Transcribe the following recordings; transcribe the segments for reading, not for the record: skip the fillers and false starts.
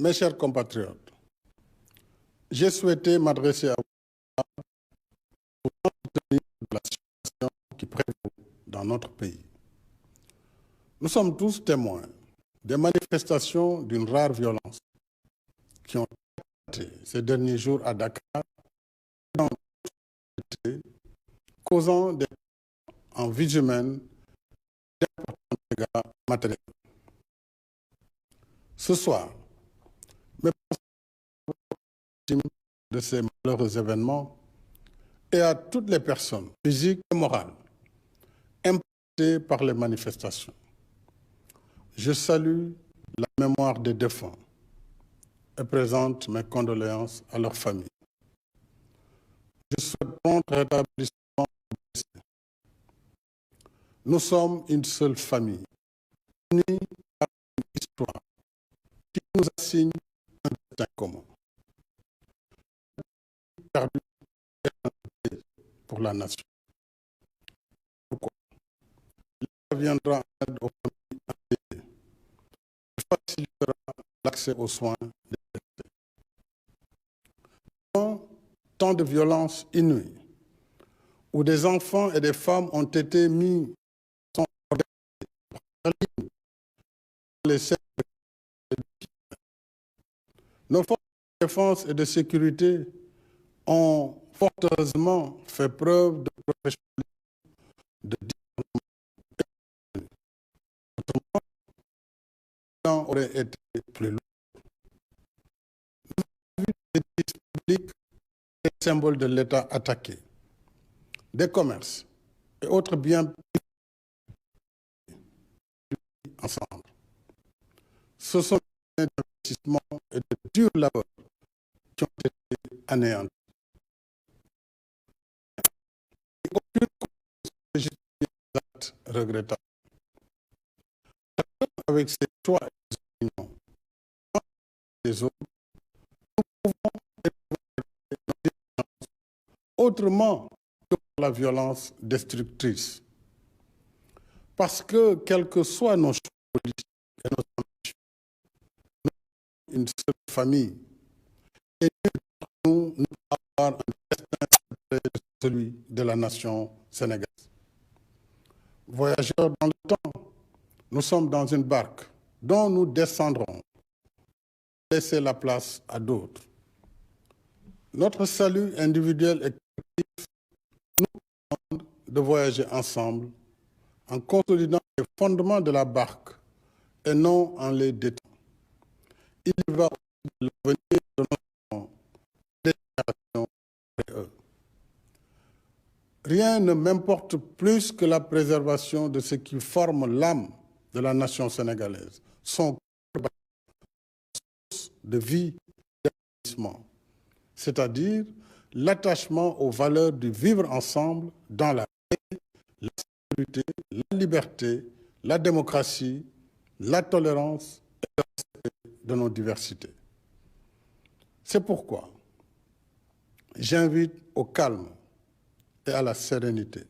Mes chers compatriotes, j'ai souhaité m'adresser à vous pour tenir de la situation qui prévaut dans notre pays. Nous sommes tous témoins des manifestations d'une rare violence qui ont été ces derniers jours à Dakar, causant des en vie humaine d'importants dégâts matériels. Ce soir, mes pensées de ces malheureux événements et à toutes les personnes physiques et morales impactées par les manifestations. Je salue la mémoire des défunts et présente mes condoléances à leurs familles. Je souhaite prompt rétablissement. Nous sommes une seule famille, unie par une histoire qui nous assigne un destin commun. Perdu pour la nation. Pourquoi? L'État viendra en aide aux familles endeuillées et facilitera l'accès aux soins des blessés. Dans tant de violences inouïes, où des enfants et des femmes ont été mis nos forces de défense et de sécurité ont fort heureusement fait preuve de professionnalisme, de discernement. Autrement, le temps aurait été plus lourd. Nous avons vu des édifices publics et des symboles de l'État attaqués, des commerces et autres biens ensemble. Ce sont des investissements et de durs labeurs qui ont été anéantis. Et aucune cause ne justifie des actes regrettables. Avec ces choix et ces opinions, les autres, nous pouvons autrement que par la violence destructrice. Parce que, quels que soient nos choix politiques et nos ambitions, nous sommes une seule famille. Et nous avons un destin, celui de la nation sénégalaise. Voyageurs dans le temps, nous sommes dans une barque dont nous descendrons, laisser la place à d'autres. Notre salut individuel et collectif nous demande de voyager ensemble en consolidant les fondements de la barque et non en les détruisant. Il y va aussi de l'avenir de notre des générations après eux. Rien ne m'importe plus que la préservation de ce qui forme l'âme de la nation sénégalaise, son source de vie et d'épanouissement, c'est-à-dire l'attachement aux valeurs du vivre ensemble dans la paix, la sécurité, la liberté, la démocratie, la tolérance et le respect de nos diversités. C'est pourquoi j'invite au calme et à la sérénité.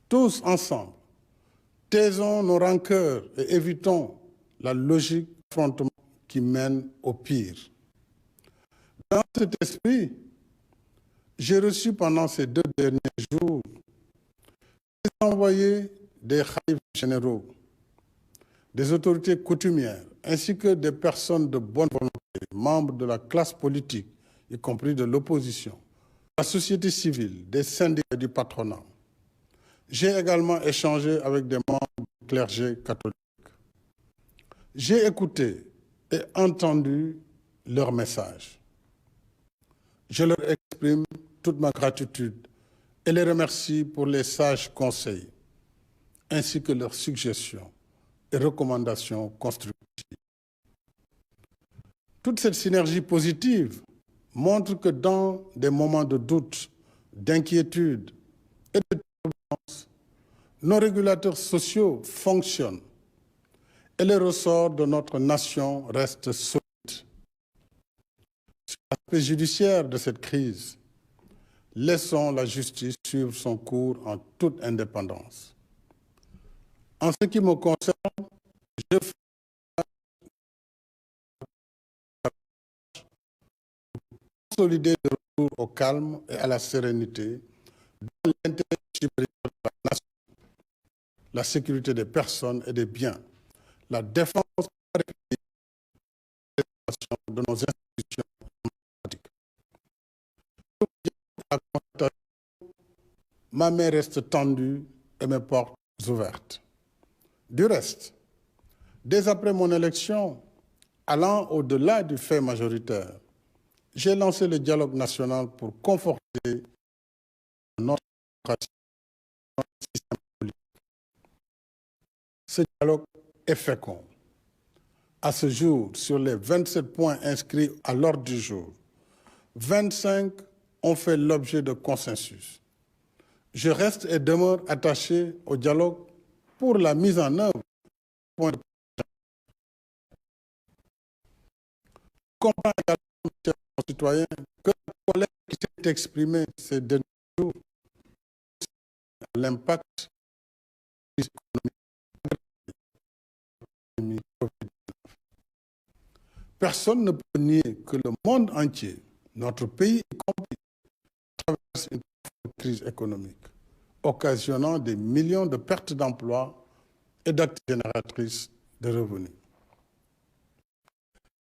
Tous ensemble, taisons nos rancœurs et évitons la logique d'affrontement qui mène au pire. Dans cet esprit, j'ai reçu pendant ces 2 derniers jours des envoyés des khalifes généraux, des autorités coutumières, ainsi que des personnes de bonne volonté, membres de la classe politique, y compris de l'opposition, la société civile, des syndicats et du patronat. J'ai également échangé avec des membres du clergé catholique. J'ai écouté et entendu leurs messages. Je leur exprime toute ma gratitude et les remercie pour les sages conseils, ainsi que leurs suggestions et recommandations constructives. Toute cette synergie positive montre que dans des moments de doute, d'inquiétude et de turbulence, nos régulateurs sociaux fonctionnent et les ressorts de notre nation restent solides. Sur l'aspect judiciaire de cette crise, laissons la justice suivre son cours en toute indépendance. En ce qui me concerne, je consolider le retour au calme et à la sérénité dans l'intérêt supérieur de la nation, la sécurité des personnes et des biens, la défense de nos institutions démocratiques. Ma main reste tendue et mes portes ouvertes. Du reste, dès après mon élection, allant au-delà du fait majoritaire, j'ai lancé le dialogue national pour conforter notre démocratie, notre système politique. Ce dialogue est fécond. À ce jour, sur les 27 points inscrits à l'ordre du jour, 25 ont fait l'objet de consensus. Je reste et demeure attaché au dialogue pour la mise en œuvre du point de vue. Je comprends également, chers concitoyens, que la colère qui s'est exprimée ces derniers jours a l'impact économique. Personne ne peut nier que le monde entier, notre pays y compris, traverse une crise économique, occasionnant des millions de pertes d'emplois et d'activités génératrices de revenus.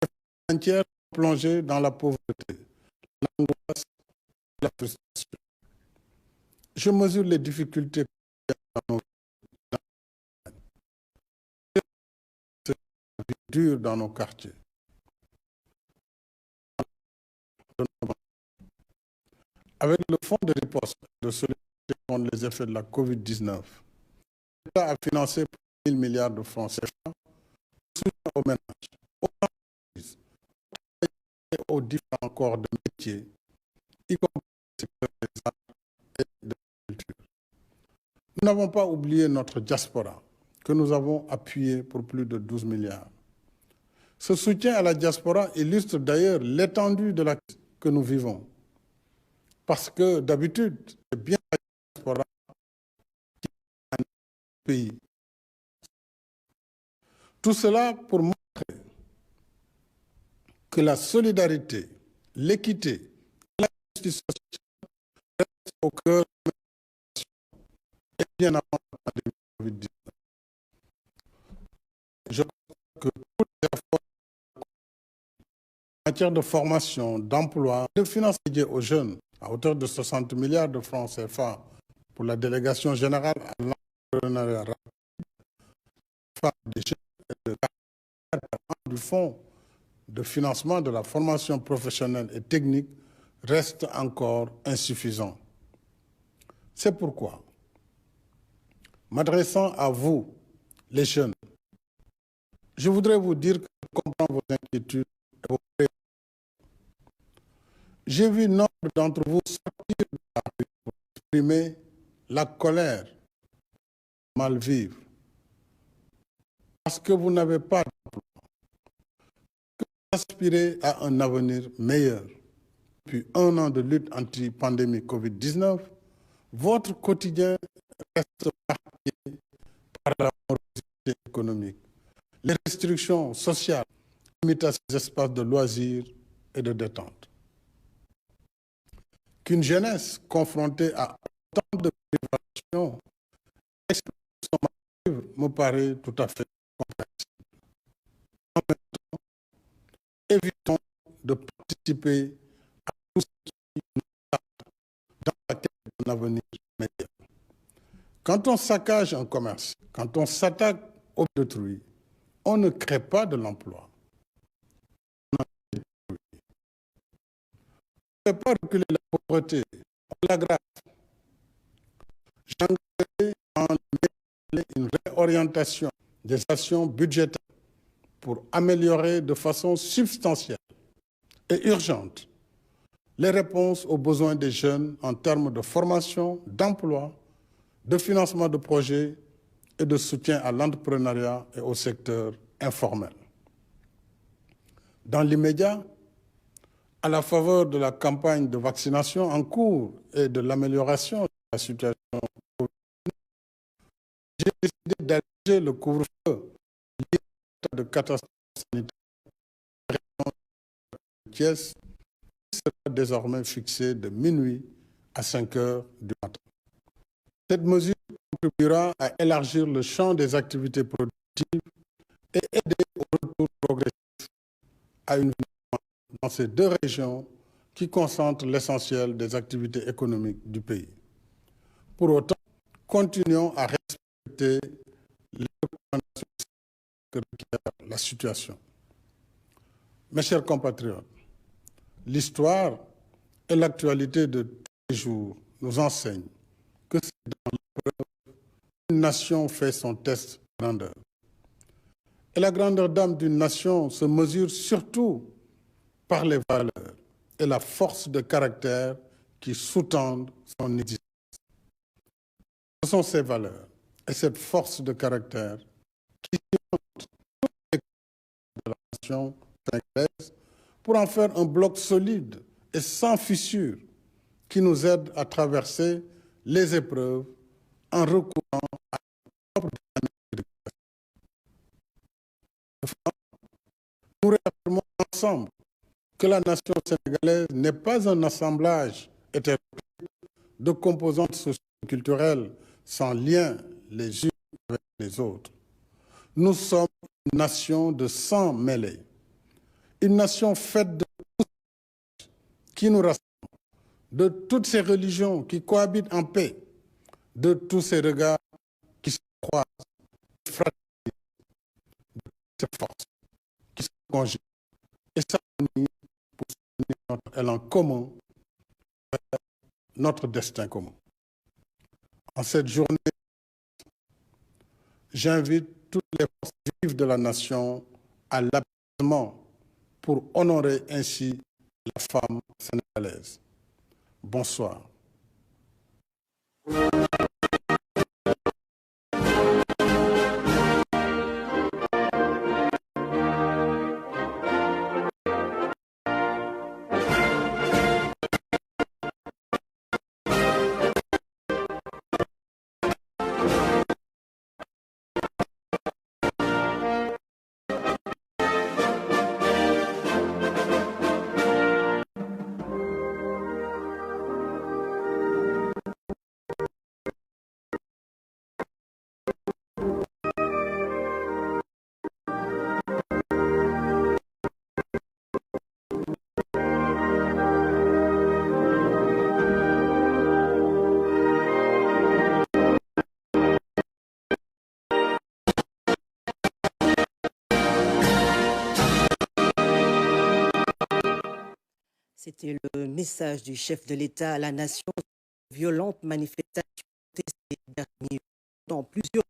Les familles entières sont plongées dans la pauvreté, l'angoisse et la frustration. Je mesure les difficultés dans nos vies dures dans nos quartiers. Avec le fonds de riposte de solidarité contre les effets de la COVID-19, l'État a financé plus de 1 000 milliards de francs CFA pour soutien aux ménages, aux entreprises et aux différents corps de métiers, y compris le secteur des arts et de la culture. Nous n'avons pas oublié notre diaspora, que nous avons appuyée pour plus de 12 milliards. Ce soutien à la diaspora illustre d'ailleurs l'étendue de la crise que nous vivons. Parce que d'habitude, c'est bien la diaspora qui est un pays. Tout cela pour montrer que la solidarité, l'équité et la justice sociale restent au cœur de la nation et bien avant la pandémie Covid-19. Je crois que tous les efforts en matière de formation, d'emploi, de finances dédiées aux jeunes, à hauteur de 60 milliards de francs CFA pour la délégation générale à l'entrepreneuriat rapide, des jeunes et de du fonds de financement de la formation professionnelle et technique reste encore insuffisant. C'est pourquoi, m'adressant à vous, les jeunes, je voudrais vous dire que je comprends vos inquiétudes et vos préoccupations. J'ai vu nombre d'entre vous sortir de la rue pour exprimer la colère, le mal-vivre, parce que vous n'avez pas d'emploi, que vous aspirez à un avenir meilleur. Depuis 1 an de lutte anti-pandémie Covid-19, votre quotidien reste marqué par la morosité économique, les restrictions sociales, les limitations des espaces de loisirs et de détente. Qu'une jeunesse confrontée à autant de privations me paraît tout à fait compréhensible. En même temps, évitons de participer à tout ce qui nous attend dans la quête d'un avenir meilleur. Quand on saccage un commerce, quand on s'attaque au d'autrui, on ne crée pas de l'emploi. On ne fait pas reculer la pauvreté, on l'aggrave. J'engagerai en une réorientation des actions budgétaires pour améliorer de façon substantielle et urgente les réponses aux besoins des jeunes en termes de formation, d'emploi, de financement de projets et de soutien à l'entrepreneuriat et au secteur informel. Dans l'immédiat, à la faveur de la campagne de vaccination en cours et de l'amélioration de la situation, j'ai décidé d'alléger le couvre-feu lié à l'état de catastrophe sanitaire de Thiès sera désormais fixée de minuit à 5 heures du matin. Cette mesure contribuera à élargir le champ des activités productives et aider au retour progressif à une vie dans ces deux régions qui concentrent l'essentiel des activités économiques du pays. Pour autant, continuons à respecter les recommandations que requiert la situation. Mes chers compatriotes, l'histoire et l'actualité de tous les jours nous enseignent que c'est dans l'épreuve qu'une nation fait son test de grandeur. Et la grandeur d'âme d'une nation se mesure surtout par les valeurs et la force de caractère qui sous-tendent son existence. Ce sont ces valeurs et cette force de caractère qui cimentent toutes les de la nation sénégalaise pour en faire un bloc solide et sans fissure qui nous aide à traverser les épreuves en recourant à notre propre dynamique de nous réaffirmons ensemble que la nation sénégalaise n'est pas un assemblage hétéroclite de composantes socio-culturelles sans lien les unes avec les autres. Nous sommes une nation de sang mêlé, une nation faite de tous qui nous rassemble, de toutes ces religions qui cohabitent en paix, de tous ces regards qui se croisent, qui fraternisent, de toutes ces forces qui se conjuguent et s'unissent pour soutenir notre élan commun vers notre destin commun. En cette journée, j'invite toutes les forces vives de la nation à l'apaisement pour honorer ainsi la femme sénégalaise. Bonsoir. C'était le message du chef de l'État à la nation. Violentes manifestations ces derniers jours dans plusieurs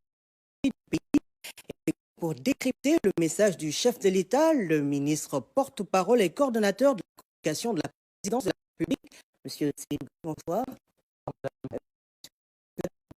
pays du pays. Et pour décrypter le message du chef de l'État, le ministre porte-parole et coordonnateur de la communication de la présidence de la République, M. Tsing, bonsoir.